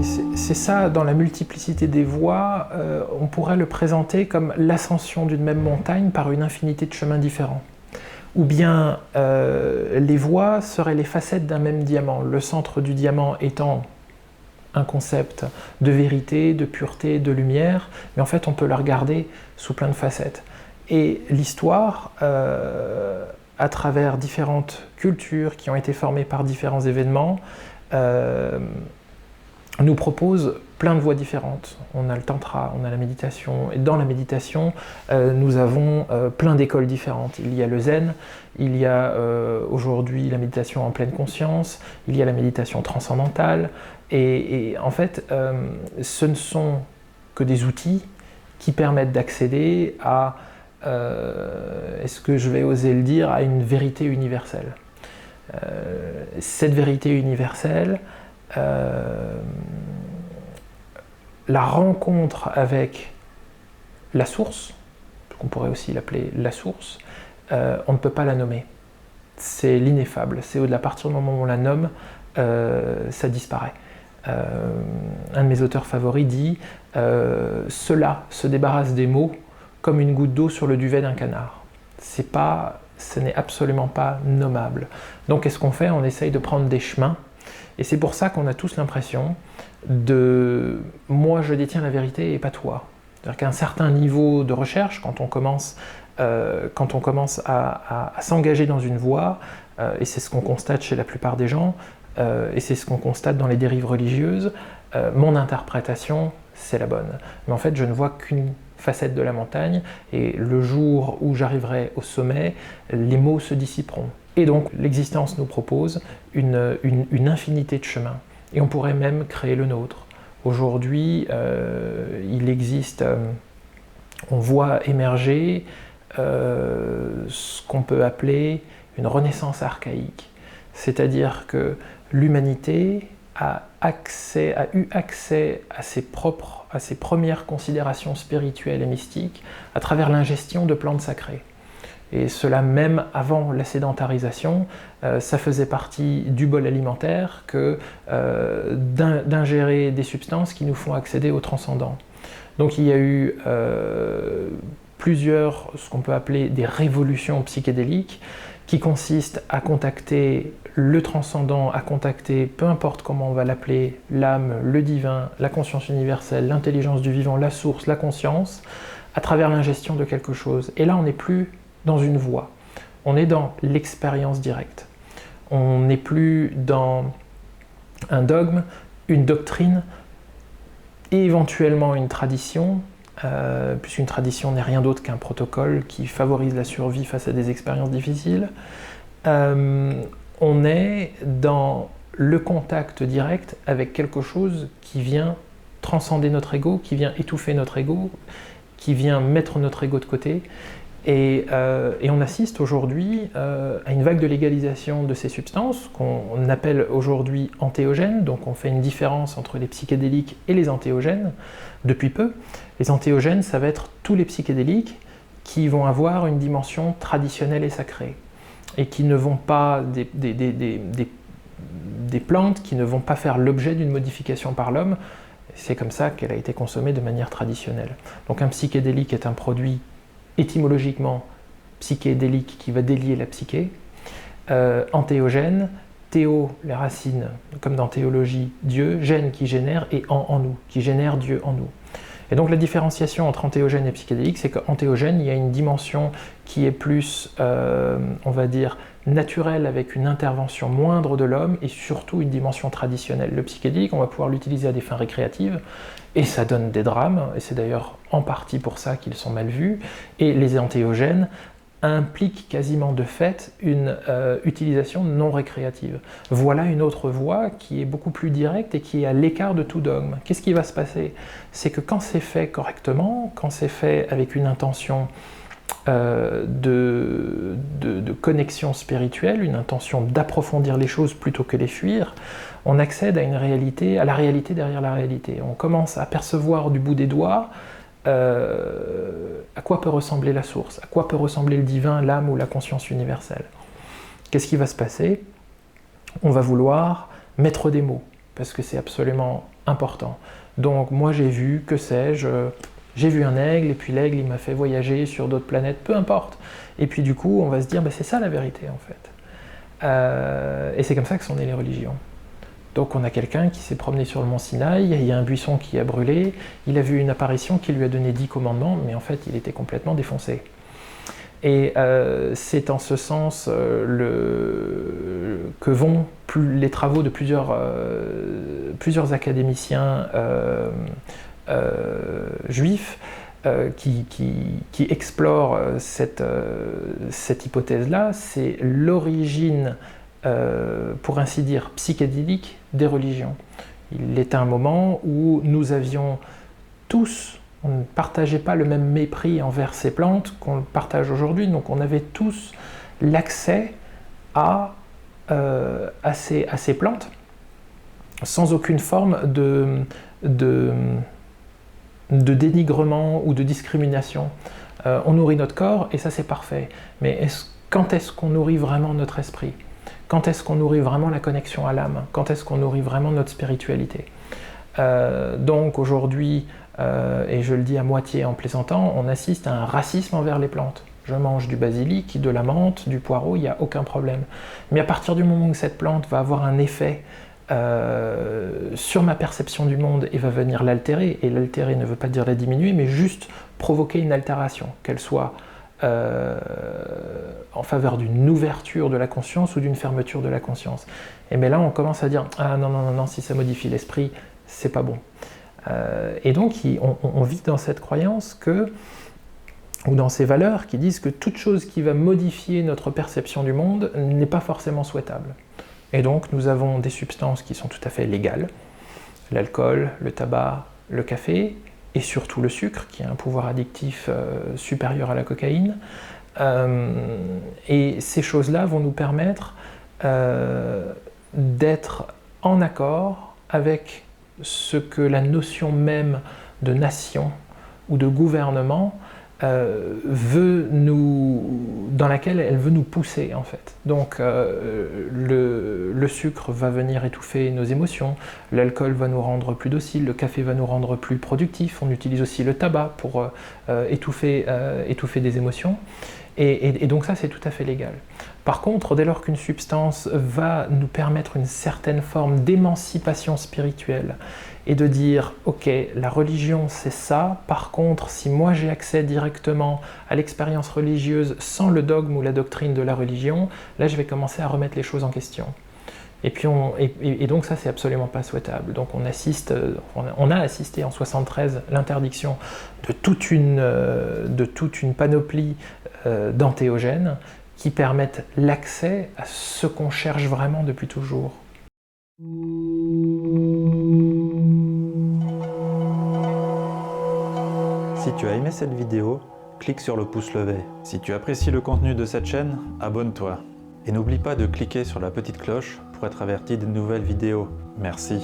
c'est ça, dans la multiplicité des voies, on pourrait le présenter comme l'ascension d'une même montagne par une infinité de chemins différents. Ou bien les voies seraient les facettes d'un même diamant, le centre du diamant étant un concept de vérité, de pureté, de lumière, mais en fait on peut le regarder sous plein de facettes. Et l'histoire, à travers différentes cultures qui ont été formées par différents événements, nous propose plein de voies différentes. On a le tantra, on a la méditation, et dans la méditation, nous avons plein d'écoles différentes. Il y a le zen, il y a aujourd'hui la méditation en pleine conscience, il y a la méditation transcendantale, et en fait, ce ne sont que des outils qui permettent d'accéder à, est-ce que je vais oser le dire, à une vérité universelle. Cette vérité universelle, la rencontre avec la source, qu'on pourrait aussi l'appeler la source, on ne peut pas la nommer. C'est l'ineffable, c'est au-delà, à partir du moment où on la nomme, ça disparaît. Un de mes auteurs favoris dit « Cela se débarrasse des mots comme une goutte d'eau sur le duvet d'un canard ». Ce n'est absolument pas nommable. Donc qu'est-ce qu'on fait? On essaye de prendre des chemins, et c'est pour ça qu'on a tous l'impression de « moi je détiens la vérité et pas toi ». C'est-à-dire qu'à un certain niveau de recherche, quand on commence à s'engager dans une voie, et c'est ce qu'on constate chez la plupart des gens, et c'est ce qu'on constate dans les dérives religieuses, mon interprétation, c'est la bonne. Mais en fait, je ne vois qu'une facette de la montagne, et le jour où j'arriverai au sommet, les mots se dissiperont. Et donc, l'existence nous propose une infinité de chemins, et on pourrait même créer le nôtre. Aujourd'hui, il existe, on voit émerger ce qu'on peut appeler une renaissance archaïque, c'est-à-dire que l'humanité a eu accès à ses premières considérations spirituelles et mystiques à travers l'ingestion de plantes sacrées. Et cela même avant la sédentarisation, ça faisait partie du bol alimentaire que d'ingérer des substances qui nous font accéder au transcendant. Donc il y a eu plusieurs, ce qu'on peut appeler des révolutions psychédéliques, qui consistent à contacter le transcendant, à contacter, peu importe comment on va l'appeler, l'âme, le divin, la conscience universelle, l'intelligence du vivant, la source, la conscience, à travers l'ingestion de quelque chose. Et là, on n'est plus dans une voie, on est dans l'expérience directe. On n'est plus dans un dogme, une doctrine, et éventuellement une tradition, puisqu'une tradition n'est rien d'autre qu'un protocole qui favorise la survie face à des expériences difficiles. On est dans le contact direct avec quelque chose qui vient transcender notre ego, qui vient étouffer notre ego, qui vient mettre notre ego de côté. Et on assiste aujourd'hui à une vague de légalisation de ces substances qu'on appelle aujourd'hui antéogènes, donc on fait une différence entre les psychédéliques et les antéogènes depuis peu. Les antéogènes, ça va être tous les psychédéliques qui vont avoir une dimension traditionnelle et sacrée, et qui ne vont pas, des plantes qui ne vont pas faire l'objet d'une modification par l'homme. C'est comme ça qu'elle a été consommée de manière traditionnelle. Donc un psychédélique est un produit étymologiquement psychédélique qui va délier la psyché, antéogène, théo, les racines, comme dans théologie, Dieu, gène qui génère, et en nous, qui génère Dieu en nous. Et donc la différenciation entre antéogène et psychédélique, c'est qu'antéogène, il y a une dimension qui est plus, on va dire, naturelle, avec une intervention moindre de l'homme, et surtout une dimension traditionnelle. Le psychédélique, on va pouvoir l'utiliser à des fins récréatives, et ça donne des drames, et c'est d'ailleurs en partie pour ça qu'ils sont mal vus, et les antéogènes impliquent quasiment de fait une utilisation non récréative. Voilà une autre voie qui est beaucoup plus directe et qui est à l'écart de tout dogme. Qu'est-ce qui va se passer? C'est que quand c'est fait correctement, quand c'est fait avec une intention de connexion spirituelle, une intention d'approfondir les choses plutôt que les fuir, on accède à une réalité, à la réalité derrière la réalité. On commence à percevoir du bout des doigts à quoi peut ressembler la source, à quoi peut ressembler le divin, l'âme ou la conscience universelle. Qu'est-ce qui va se passer? On va vouloir mettre des mots, parce que c'est absolument important. Donc moi j'ai vu, que sais-je, j'ai vu un aigle, et puis l'aigle il m'a fait voyager sur d'autres planètes, peu importe. Et puis du coup on va se dire, c'est ça la vérité en fait. Et c'est comme ça que sont nées les religions. Donc on a quelqu'un qui s'est promené sur le mont Sinaï, il y a un buisson qui a brûlé, il a vu une apparition qui lui a donné 10 commandements, mais en fait il était complètement défoncé. Et c'est en ce sens que vont les travaux de plusieurs académiciens juifs qui explorent cette hypothèse-là. C'est l'origine, pour ainsi dire, psychédélique des religions. Il était un moment où nous avions tous, on ne partageait pas le même mépris envers ces plantes qu'on le partage aujourd'hui, donc on avait tous l'accès à ces plantes sans aucune forme de dénigrement ou de discrimination. On nourrit notre corps et ça c'est parfait, mais quand est-ce qu'on nourrit vraiment notre esprit? Quand est-ce qu'on nourrit vraiment la connexion à l'âme? Quand est-ce qu'on nourrit vraiment notre spiritualité? Donc aujourd'hui, et je le dis à moitié en plaisantant, on assiste à un racisme envers les plantes. Je mange du basilic, de la menthe, du poireau, il n'y a aucun problème. Mais à partir du moment où cette plante va avoir un effet sur ma perception du monde et va venir l'altérer, et l'altérer ne veut pas dire la diminuer, mais juste provoquer une altération, qu'elle soit en faveur d'une ouverture de la conscience ou d'une fermeture de la conscience. Et bien là, on commence à dire « Ah non, non, non, non, si ça modifie l'esprit, c'est pas bon. » Et donc, on vit dans cette croyance ou dans ces valeurs qui disent que toute chose qui va modifier notre perception du monde n'est pas forcément souhaitable. Et donc, nous avons des substances qui sont tout à fait légales, l'alcool, le tabac, le café, et surtout le sucre, qui a un pouvoir addictif supérieur à la cocaïne. Et ces choses-là vont nous permettre d'être en accord avec ce que la notion même de nation ou de gouvernement dans laquelle elle veut nous pousser en fait. Donc le sucre va venir étouffer nos émotions, l'alcool va nous rendre plus dociles, le café va nous rendre plus productifs, on utilise aussi le tabac pour étouffer des émotions. Et donc ça c'est tout à fait légal. Par contre, dès lors qu'une substance va nous permettre une certaine forme d'émancipation spirituelle et de dire « Ok, la religion c'est ça, par contre si moi j'ai accès directement à l'expérience religieuse sans le dogme ou la doctrine de la religion, là je vais commencer à remettre les choses en question. » Et donc ça c'est absolument pas souhaitable. Donc on a assisté en 73 l'interdiction de toute une panoplie d'antéogènes qui permettent l'accès à ce qu'on cherche vraiment depuis toujours. Si tu as aimé cette vidéo, clique sur le pouce levé. Si tu apprécies le contenu de cette chaîne, abonne-toi. Et n'oublie pas de cliquer sur la petite cloche pour être averti des nouvelles vidéos. Merci.